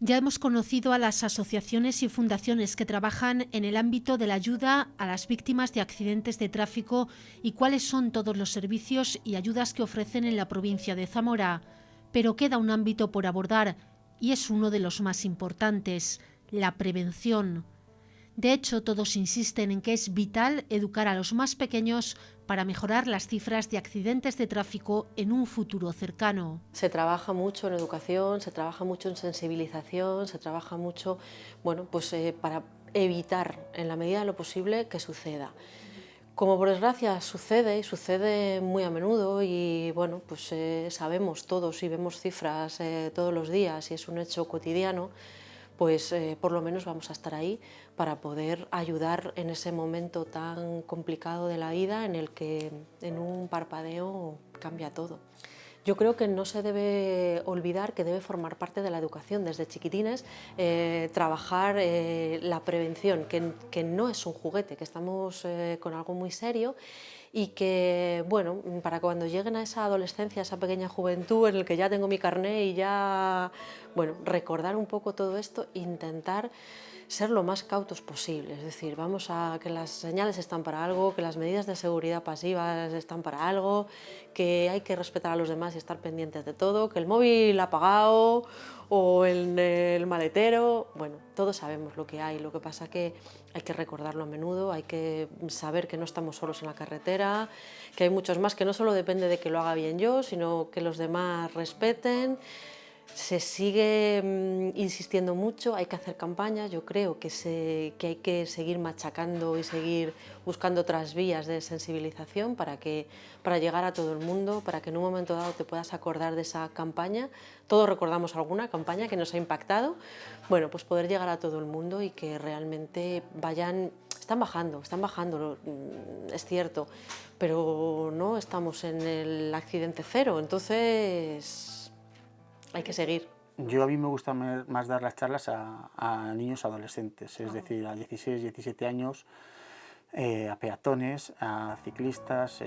Ya hemos conocido a las asociaciones y fundaciones que trabajan en el ámbito de la ayuda a las víctimas de accidentes de tráfico y cuáles son todos los servicios y ayudas que ofrecen en la provincia de Zamora. Pero queda un ámbito por abordar y es uno de los más importantes: la prevención. De hecho, todos insisten en que es vital educar a los más pequeños para mejorar las cifras de accidentes de tráfico en un futuro cercano. Se trabaja mucho en educación, se trabaja mucho en sensibilización, se trabaja mucho, para evitar en la medida de lo posible que suceda. Como por desgracia sucede y sucede muy a menudo y sabemos todos y vemos cifras todos los días y es un hecho cotidiano, por lo menos vamos a estar ahí para poder ayudar en ese momento tan complicado de la vida en el que en un parpadeo cambia todo. Yo creo que no se debe olvidar que debe formar parte de la educación desde chiquitines, trabajar la prevención, que no es un juguete, que estamos con algo muy serio y que, bueno, para cuando lleguen a esa adolescencia, a esa pequeña juventud en el que ya tengo mi carné y ya, bueno, recordar un poco todo esto, intentar ser lo más cautos posible, es decir, vamos a que las señales están para algo, que las medidas de seguridad pasivas están para algo, que hay que respetar a los demás y estar pendientes de todo, que el móvil apagado o el maletero, bueno, todos sabemos lo que hay, lo que pasa que hay que recordarlo a menudo, hay que saber que no estamos solos en la carretera, que hay muchos más, que no solo depende de que lo haga bien yo, sino que los demás respeten. Se sigue insistiendo mucho, hay que hacer campañas, yo creo que hay que seguir machacando y seguir buscando otras vías de sensibilización para llegar a todo el mundo, para que en un momento dado te puedas acordar de esa campaña. Todos recordamos alguna campaña que nos ha impactado, bueno, pues poder llegar a todo el mundo y que realmente están bajando, es cierto, pero no estamos en el accidente cero, entonces hay que seguir. A mí me gusta más dar las charlas a niños adolescentes, es decir, a 16, 17 años, a peatones, a ciclistas,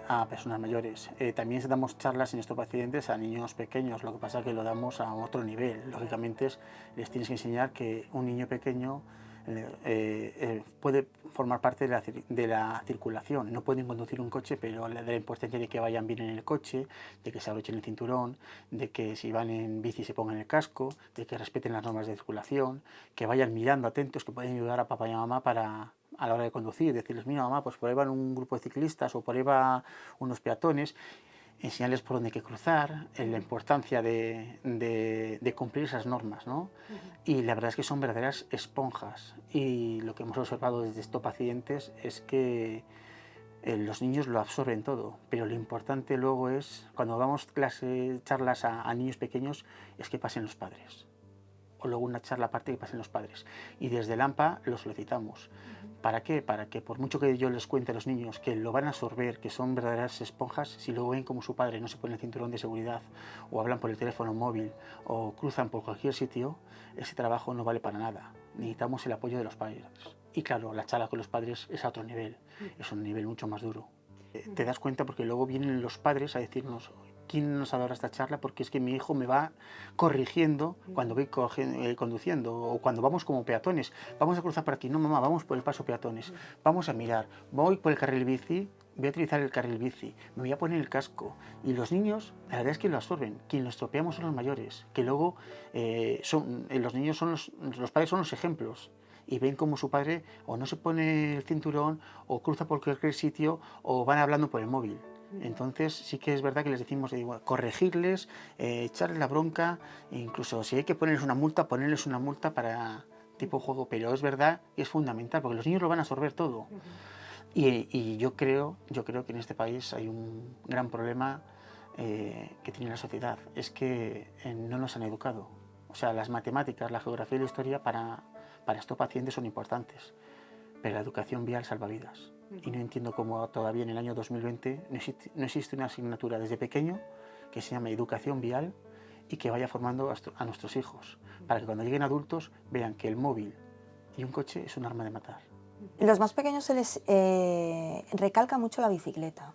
a personas mayores. También damos charlas en estos accidentes a niños pequeños, lo que pasa es que lo damos a otro nivel. Lógicamente les tienes que enseñar que un niño pequeño puede formar parte de la circulación. No pueden conducir un coche, pero le da la importancia de que vayan bien en el coche, de que se abrochen el cinturón, de que si van en bici se pongan el casco, de que respeten las normas de circulación, que vayan mirando atentos, que pueden ayudar a papá y a mamá a la hora de conducir, decirles: mira mamá, pues por ahí van un grupo de ciclistas o por ahí van unos peatones. Enseñarles por dónde hay que cruzar, la importancia de cumplir esas normas, ¿no? Y la verdad es que son verdaderas esponjas, y lo que hemos observado desde estos pacientes es que los niños lo absorben todo, pero lo importante luego es, cuando damos charlas a niños pequeños, es que pasen los padres. O luego una charla aparte que pasen los padres. Y desde el AMPA lo solicitamos. ¿Para qué? Para que por mucho que yo les cuente a los niños que lo van a absorber, que son verdaderas esponjas, si luego ven como su padre no se pone el cinturón de seguridad, o hablan por el teléfono móvil, o cruzan por cualquier sitio, ese trabajo no vale para nada. Necesitamos el apoyo de los padres. Y claro, la charla con los padres es a otro nivel, es un nivel mucho más duro. Te das cuenta porque luego vienen los padres a decirnos: ¿quién nos ha dado esta charla? Porque es que mi hijo me va corrigiendo cuando voy conduciendo, o cuando vamos como peatones. Vamos a cruzar por aquí. No, mamá, vamos por el paso peatones. Vamos a mirar. Voy por el carril bici, voy a utilizar el carril bici. Me voy a poner el casco. Y los niños, la verdad es que lo absorben. Quien lo estropeamos son los mayores, que luego los niños son los padres son los ejemplos. Y ven como su padre o no se pone el cinturón, o cruza por cualquier sitio, o van hablando por el móvil. Entonces sí que es verdad que les decimos corregirles, echarles la bronca, e incluso si hay que ponerles una multa, ponerles una multa para tipo juego, pero es verdad y es fundamental, porque los niños lo van a absorber todo. Y yo creo que en este país hay un gran problema que tiene la sociedad, es que no nos han educado. O sea, las matemáticas, la geografía y la historia para estos pacientes son importantes, pero la educación vial salva vidas. Y no entiendo cómo todavía en el año 2020 no existe una asignatura desde pequeño que se llame educación vial y que vaya formando a nuestros hijos, para que cuando lleguen adultos vean que el móvil y un coche es un arma de matar. A los más pequeños se les recalca mucho la bicicleta,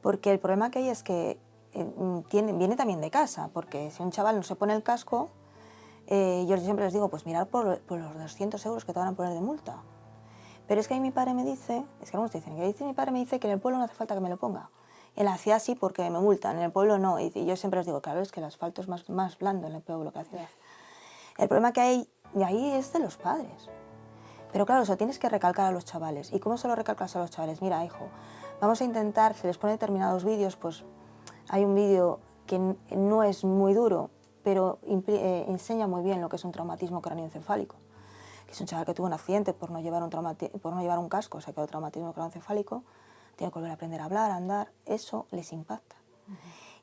porque el problema que hay es que viene también de casa, porque si un chaval no se pone el casco, yo siempre les digo, pues mirar por los 200 euros que te van a poner de multa. Pero es que ahí mi padre me dice, es que algunos te dicen, mi padre me dice que en el pueblo no hace falta que me lo ponga. En la ciudad sí porque me multan, en el pueblo no. Y yo siempre les digo, claro, es que el asfalto es más blando en el pueblo que en la ciudad. El problema que hay de ahí es de los padres. Pero claro, eso tienes que recalcar a los chavales. ¿Y cómo se lo recalcas a los chavales? Mira, hijo, vamos a intentar, se les pone determinados vídeos, pues hay un vídeo que no es muy duro, pero enseña muy bien lo que es un traumatismo cráneoencefálico, que es un chaval que tuvo un accidente por no llevar un casco, se quedó traumatismo cráneoencefálico, tiene que volver a aprender a hablar, a andar, eso les impacta.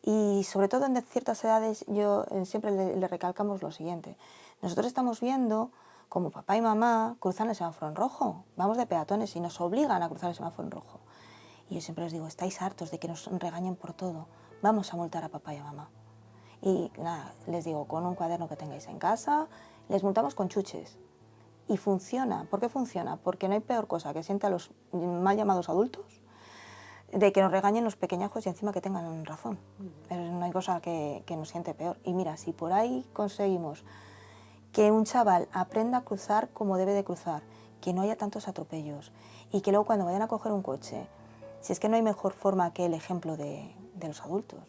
Y sobre todo en ciertas edades, yo siempre le recalcamos lo siguiente, nosotros estamos viendo como papá y mamá cruzan el semáforo en rojo, vamos de peatones y nos obligan a cruzar el semáforo en rojo. Y yo siempre les digo, estáis hartos de que nos regañen por todo, vamos a multar a papá y a mamá. Y nada, les digo, con un cuaderno que tengáis en casa, les multamos con chuches. Y funciona. ¿Por qué funciona? Porque no hay peor cosa que siente a los mal llamados adultos de que nos regañen los pequeñajos y encima que tengan razón. No hay cosa que nos siente peor. Y mira, si por ahí conseguimos que un chaval aprenda a cruzar como debe de cruzar, que no haya tantos atropellos y que luego cuando vayan a coger un coche, si es que no hay mejor forma que el ejemplo de los adultos.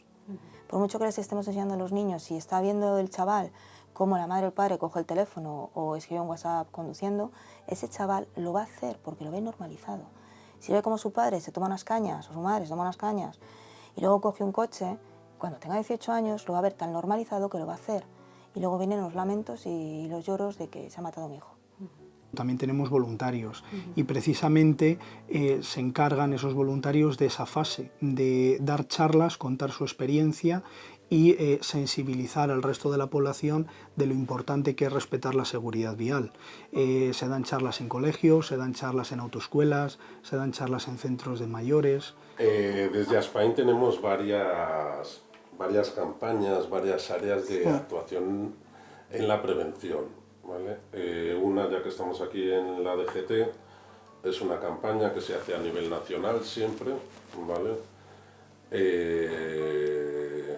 Por mucho que les estemos enseñando a los niños, si está viendo el chaval cómo la madre o el padre coge el teléfono o escribe un WhatsApp conduciendo, ese chaval lo va a hacer porque lo ve normalizado. Si ve como su padre se toma unas cañas o su madre se toma unas cañas y luego coge un coche, cuando tenga 18 años lo va a ver tan normalizado que lo va a hacer. Y luego vienen los lamentos y los lloros de que se ha matado mi hijo. También tenemos voluntarios y precisamente se encargan esos voluntarios de esa fase, de dar charlas, contar su experiencia y sensibilizar al resto de la población de lo importante que es respetar la seguridad vial. Se dan charlas en colegios, se dan charlas en autoescuelas, se dan charlas en centros de mayores. Desde Aspain tenemos varias campañas, varias áreas de actuación en la prevención. ¿Vale? Una, ya que estamos aquí en la DGT, es una campaña que se hace a nivel nacional siempre, ¿vale?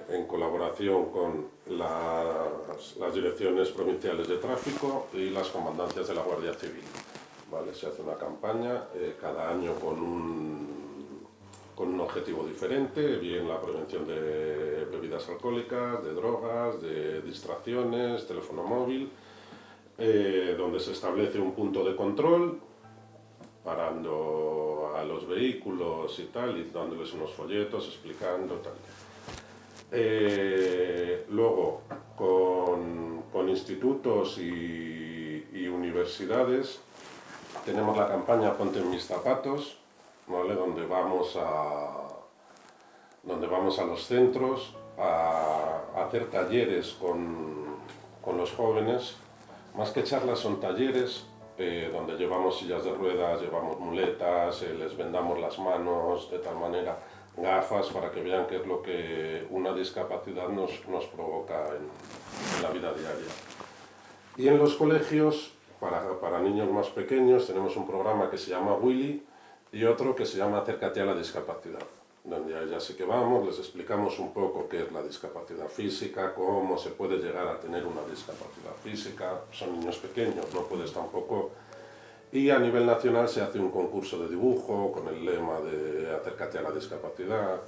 En colaboración con las direcciones provinciales de tráfico y las comandancias de la Guardia Civil. ¿Vale? Se hace una campaña cada año con un objetivo diferente, bien la prevención de bebidas alcohólicas, de drogas, de distracciones, teléfono móvil, donde se establece un punto de control, parando a los vehículos y tal, y dándoles unos folletos, explicando tal. Luego, con institutos y universidades, tenemos la campaña Ponte en mis zapatos, ¿vale? Donde vamos a los centros a hacer talleres con los jóvenes. Más que charlas son talleres donde llevamos sillas de ruedas, llevamos muletas, les vendamos las manos de tal manera, gafas para que vean qué es lo que una discapacidad nos provoca en la vida diaria. Y en los colegios, para niños más pequeños, tenemos un programa que se llama Willy y otro que se llama Acércate a la discapacidad, donde ya sí que vamos, les explicamos un poco qué es la discapacidad física, cómo se puede llegar a tener una discapacidad física, son niños pequeños, no puedes tampoco... Y a nivel nacional se hace un concurso de dibujo con el lema de Acércate a la discapacidad.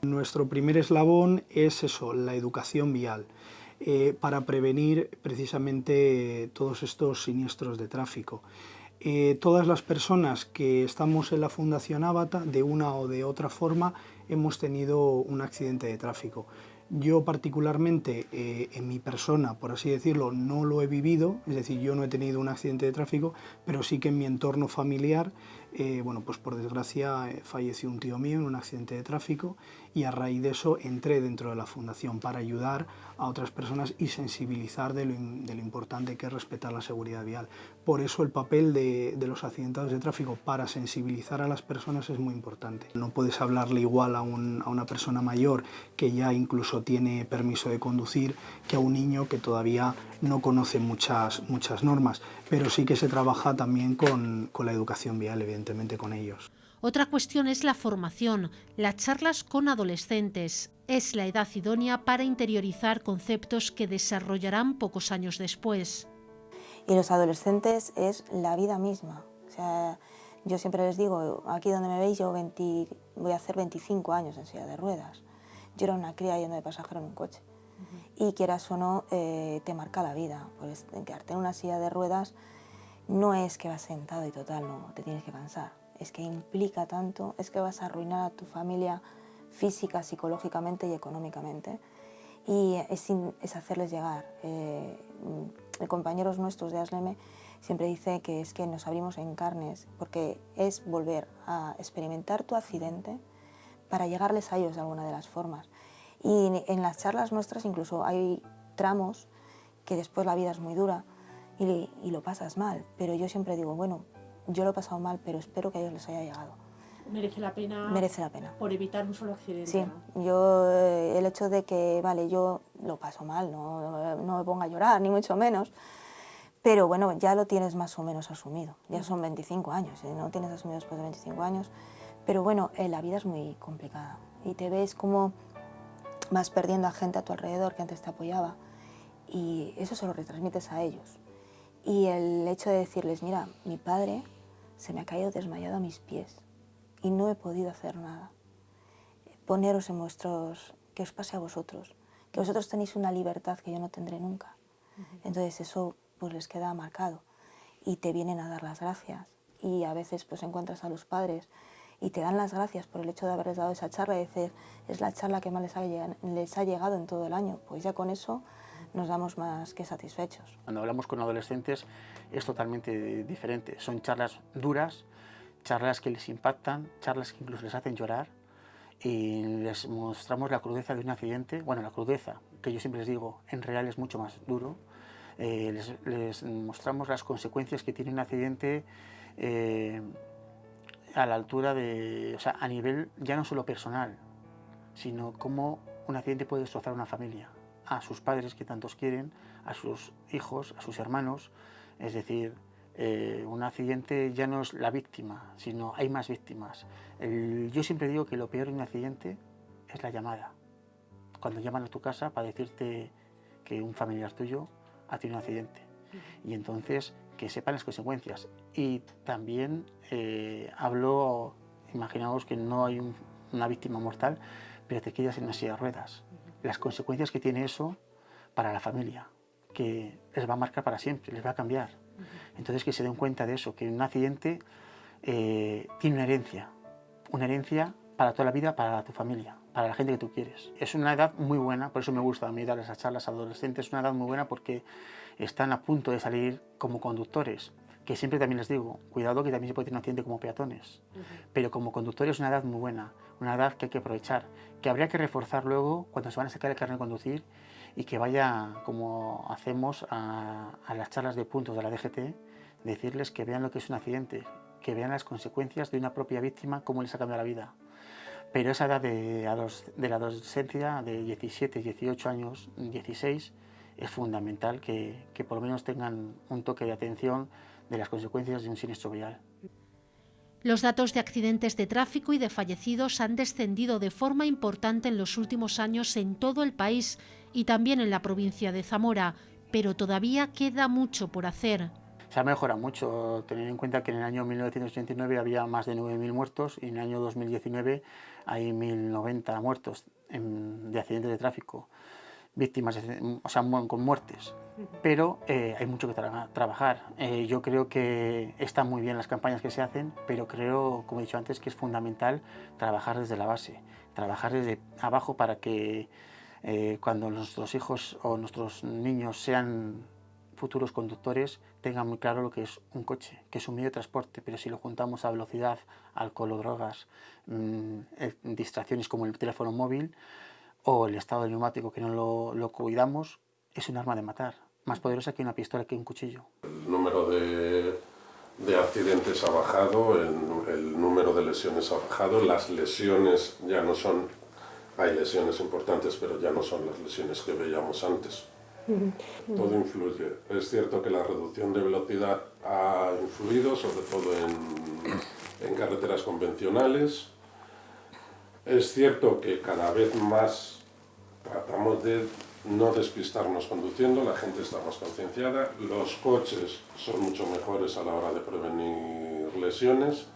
Nuestro primer eslabón es eso, la educación vial, para prevenir precisamente todos estos siniestros de tráfico. Todas las personas que estamos en la Fundación Ábata, de una o de otra forma, hemos tenido un accidente de tráfico. Yo particularmente, en mi persona, por así decirlo, no lo he vivido, es decir, yo no he tenido un accidente de tráfico, pero sí que en mi entorno familiar, bueno, pues por desgracia falleció un tío mío en un accidente de tráfico y a raíz de eso entré dentro de la Fundación para ayudar a otras personas y sensibilizar de lo importante que es respetar la seguridad vial. Por eso el papel de los accidentados de tráfico para sensibilizar a las personas es muy importante. No puedes hablarle igual a una persona mayor que ya incluso tiene permiso de conducir que a un niño que todavía no conoce muchas normas, pero sí que se trabaja también con la educación vial, evidentemente con ellos. Otra cuestión es la formación. Las charlas con adolescentes es la edad idónea para interiorizar conceptos que desarrollarán pocos años después. Y los adolescentes es la vida misma. O sea, yo siempre les digo, aquí donde me veis, yo voy a hacer 25 años en silla de ruedas. Yo era una cría yendo de pasajero en un coche. Y quieras o no, te marca la vida. Pues quedarte en una silla de ruedas no es que vas sentado y total, no, te tienes que cansar. Es que implica tanto, es que vas a arruinar a tu familia física, psicológicamente y económicamente. Y es hacerles llegar. Compañeros nuestros de ASLEME siempre dice que es que nos abrimos en carnes, porque es volver a experimentar tu accidente para llegarles a ellos de alguna de las formas. Y en las charlas nuestras incluso hay tramos que después la vida es muy dura y lo pasas mal, pero yo siempre digo, bueno, yo lo he pasado mal, pero espero que a ellos les haya llegado. Merece la pena. Merece la pena. Por evitar un solo accidente. Sí, ¿no? yo el hecho de que, vale, yo lo paso mal, no me ponga a llorar, ni mucho menos, pero bueno, ya lo tienes más o menos asumido. Ya son 25 años, no tienes asumido después de 25 años, pero bueno, la vida es muy complicada y te ves como vas perdiendo a gente a tu alrededor que antes te apoyaba y eso se lo retransmites a ellos. Y el hecho de decirles, mira, mi padre se me ha caído desmayado a mis pies y no he podido hacer nada. Poneros en vuestros, que os pase a vosotros, que vosotros tenéis una libertad que yo no tendré nunca. Entonces eso pues les queda marcado y te vienen a dar las gracias y a veces pues encuentras a los padres y te dan las gracias por el hecho de haberles dado esa charla y decir, es la charla que más les ha llegado en todo el año. Pues ya con eso nos damos más que satisfechos. Cuando hablamos con adolescentes es totalmente diferente. Son charlas duras, charlas que les impactan, charlas que incluso les hacen llorar y les mostramos la crudeza de un accidente. Bueno, la crudeza, que yo siempre les digo, en real es mucho más duro. Les mostramos las consecuencias que tiene un accidente a la altura de, o sea, a nivel ya no solo personal, sino cómo un accidente puede destrozar una familia, a sus padres que tantos quieren, a sus hijos, a sus hermanos. Es decir, un accidente ya no es la víctima, sino hay más víctimas. Yo siempre digo que lo peor de un accidente es la llamada. Cuando llaman a tu casa para decirte que un familiar tuyo ha tenido un accidente. Y entonces que sepan las consecuencias. Y también hablo, imaginaos que no hay una víctima mortal, pero te quedas en una silla de ruedas. Las consecuencias que tiene eso para la familia, que les va a marcar para siempre, les va a cambiar. Entonces que se den cuenta de eso, que un accidente tiene una herencia para toda la vida, para tu familia, para la gente que tú quieres. Es una edad muy buena, por eso me gusta a mí dar esas charlas a adolescentes, es una edad muy buena porque están a punto de salir como conductores, que siempre también les digo, cuidado que también se puede tener un accidente como peatones, pero como conductores es una edad muy buena, una edad que hay que aprovechar, que habría que reforzar luego cuando se van a sacar el carnet de conducir y que vaya, como hacemos a las charlas de puntos de la DGT, decirles que vean lo que es un accidente, que vean las consecuencias de una propia víctima, cómo les ha cambiado la vida. Pero esa edad de la adolescencia, de 17, 18 años, 16, es fundamental que por lo menos tengan un toque de atención de las consecuencias de un siniestro vial. Los datos de accidentes de tráfico y de fallecidos han descendido de forma importante en los últimos años en todo el país y también en la provincia de Zamora, pero todavía queda mucho por hacer. Se ha mejorado mucho, tener en cuenta que en el año 1989 había más de 9.000 muertos y en el año 2019 hay 1.090 muertos de accidentes de tráfico, víctimas, o sea, con muertes. Pero hay mucho que trabajar. Yo creo que están muy bien las campañas que se hacen, pero creo, como he dicho antes, que es fundamental trabajar desde la base, trabajar desde abajo para que cuando nuestros hijos o nuestros niños sean futuros conductores tengan muy claro lo que es un coche, que es un medio de transporte, pero si lo juntamos a velocidad, alcohol o drogas, distracciones como el teléfono móvil o el estado del neumático que no lo cuidamos, es un arma de matar, más poderosa que una pistola, que un cuchillo. El número de accidentes ha bajado, el número de lesiones ha bajado, las lesiones ya no son, hay lesiones importantes, pero ya no son las lesiones que veíamos antes. Todo influye. Es cierto que la reducción de velocidad ha influido, sobre todo en carreteras convencionales. Es cierto que cada vez más tratamos de no despistarnos conduciendo, la gente está más concienciada, los coches son mucho mejores a la hora de prevenir lesiones.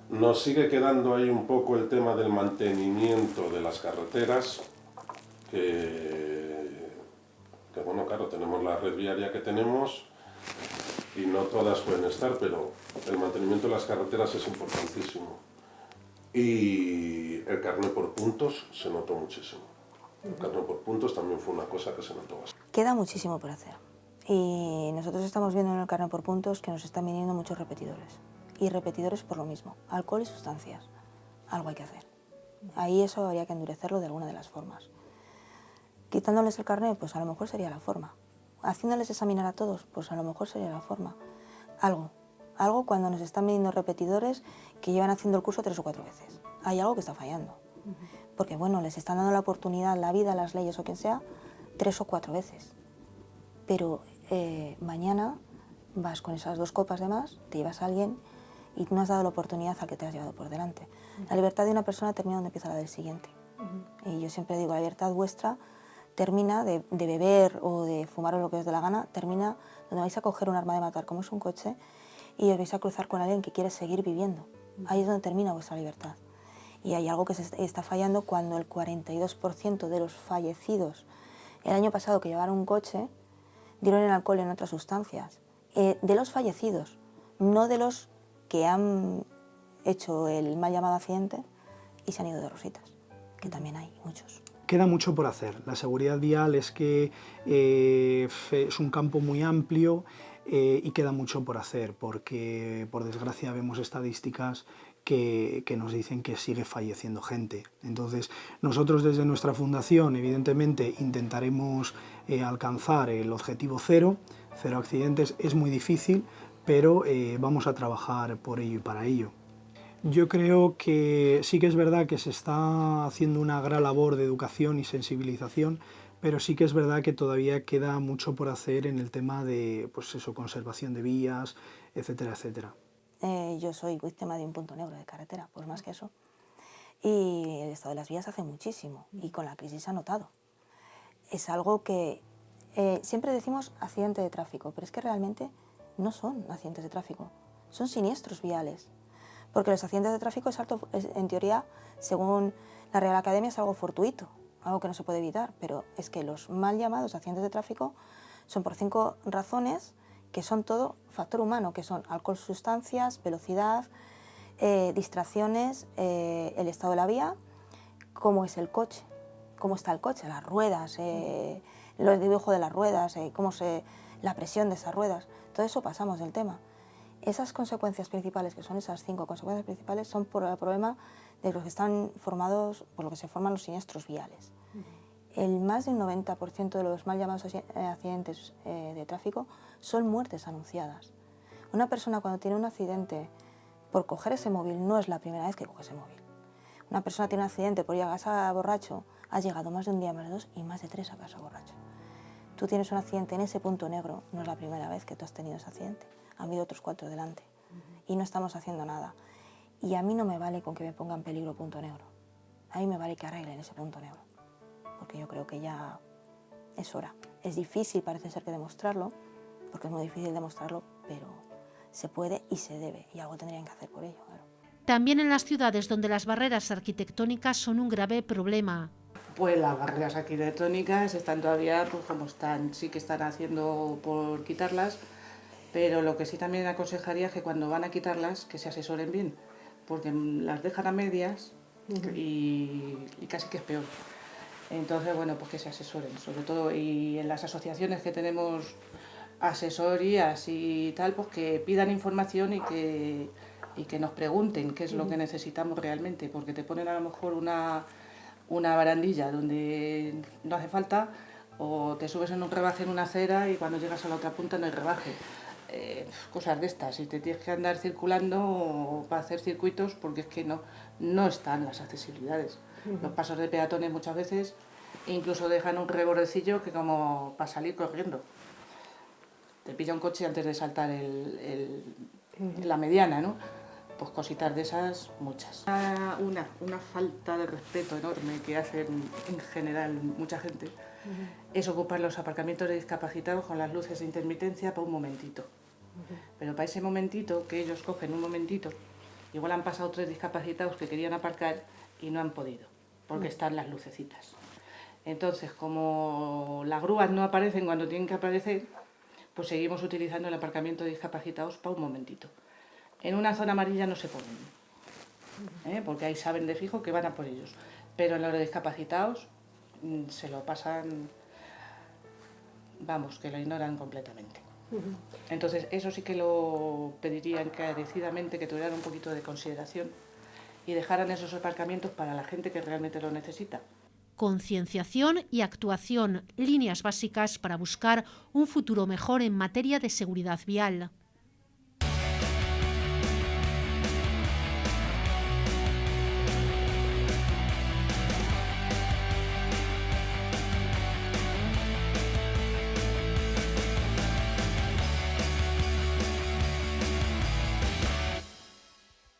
Nos sigue quedando ahí un poco el tema del mantenimiento de las carreteras, que bueno, claro, tenemos la red viaria que tenemos y no todas pueden estar, pero el mantenimiento de las carreteras es importantísimo. Y el carné por puntos se notó muchísimo. El carné por puntos también fue una cosa que se notó bastante. Queda muchísimo por hacer. Y nosotros estamos viendo en el carné por puntos que nos están viniendo muchos repetidores. Y repetidores por lo mismo, alcohol y sustancias. Algo hay que hacer. Ahí eso habría que endurecerlo de alguna de las formas. Quitándoles el carné, pues a lo mejor sería la forma. Haciéndoles examinar a todos, pues a lo mejor sería la forma. Algo cuando nos están viniendo repetidores que llevan haciendo el curso 3 o 4 veces. Hay algo que está fallando. Porque bueno, les están dando la oportunidad, la vida, las leyes o quien sea, 3 o 4 veces. Pero mañana vas con esas 2 copas de más, te llevas a alguien y no has dado la oportunidad al que te has llevado por delante. La libertad de una persona termina donde empieza la del siguiente. Y yo siempre digo, la libertad vuestra termina de beber o de fumar o lo que os dé la gana, termina donde vais a coger un arma de matar, como es un coche, y os vais a cruzar con alguien que quiere seguir viviendo. Ahí es donde termina vuestra libertad. Y hay algo que se está fallando cuando el 42% de los fallecidos el año pasado que llevaron un coche dieron el alcohol en otras sustancias. De los fallecidos, no de los que han hecho el mal llamado accidente y se han ido de rositas, que también hay muchos. Queda mucho por hacer. La seguridad vial es que es un campo muy amplio y queda mucho por hacer, porque por desgracia vemos estadísticas que nos dicen que sigue falleciendo gente. Entonces, nosotros desde nuestra fundación, evidentemente, intentaremos alcanzar el objetivo cero accidentes. Es muy difícil, pero vamos a trabajar por ello y para ello. Yo creo que sí que es verdad que se está haciendo una gran labor de educación y sensibilización, pero sí que es verdad que todavía queda mucho por hacer en el tema de pues eso, conservación de vías, etcétera, etcétera. Yo soy víctima de un punto negro de carretera, pues más que eso. Y el estado de las vías hace muchísimo y con la crisis se ha notado. Es algo que siempre decimos accidente de tráfico, pero es que realmente no son accidentes de tráfico, son siniestros viales. Porque los accidentes de tráfico en teoría, según la Real Academia, es algo fortuito, algo que no se puede evitar, pero es que los mal llamados accidentes de tráfico son por 5 razones que son todo factor humano, que son alcohol, sustancias, velocidad, distracciones, el estado de la vía, cómo es el coche, cómo está el coche, las ruedas, el dibujo de las ruedas, la presión de esas ruedas, todo eso pasamos del tema. Esas consecuencias principales, que son esas 5 consecuencias principales, son por el problema de los que están formados, por lo que se forman los siniestros viales. El más de un 90% de los mal llamados accidentes de tráfico son muertes anunciadas. Una persona cuando tiene un accidente por coger ese móvil no es la primera vez que coge ese móvil. Una persona tiene un accidente por ir a casa borracho, ha llegado más de un día, más de 2 y más de 3 a casa borracho. Tú tienes un accidente en ese punto negro, no es la primera vez que tú has tenido ese accidente. Han habido otros 4 delante y no estamos haciendo nada. Y a mí no me vale con que me ponga en peligro punto negro. A mí me vale que arreglen ese punto negro, porque yo creo que ya es hora. Es difícil, parece ser, que demostrarlo, porque es muy difícil demostrarlo, pero se puede y se debe, y algo tendrían que hacer por ello, claro. También en las ciudades donde las barreras arquitectónicas son un grave problema. Pues las barreras arquitectónicas están todavía pues como están, sí que están haciendo por quitarlas, pero lo que sí también aconsejaría es que cuando van a quitarlas, que se asesoren bien, porque las dejan a medias y casi que es peor. Entonces, bueno, pues que se asesoren, sobre todo, y en las asociaciones que tenemos asesorías y tal, pues que pidan información y que nos pregunten qué es lo que necesitamos realmente, porque te ponen a lo mejor una barandilla donde no hace falta, o te subes en un rebaje en una acera y cuando llegas a la otra punta no hay rebaje. Cosas de estas, y te tienes que andar circulando para hacer circuitos porque es que no están las accesibilidades. Los pasos de peatones muchas veces E incluso dejan un rebordecillo que como para salir corriendo. Te pilla un coche antes de saltar la mediana, ¿no? Pues cositas de esas, muchas. Una falta de respeto enorme que hacen en general mucha gente es ocupar los aparcamientos de discapacitados con las luces de intermitencia para un momentito. Pero para ese momentito que ellos cogen un momentito, igual han pasado 3 discapacitados que querían aparcar y no han podido, porque están las lucecitas. Entonces, como las grúas no aparecen cuando tienen que aparecer, pues seguimos utilizando el aparcamiento de discapacitados para un momentito. En una zona amarilla no se ponen, porque ahí saben de fijo que van a por ellos. Pero en los de discapacitados se lo pasan, vamos, que lo ignoran completamente. Entonces eso sí que lo pediría encarecidamente, que tuvieran un poquito de consideración y dejaran esos aparcamientos para la gente que realmente lo necesita. Concienciación y actuación, líneas básicas para buscar un futuro mejor en materia de seguridad vial.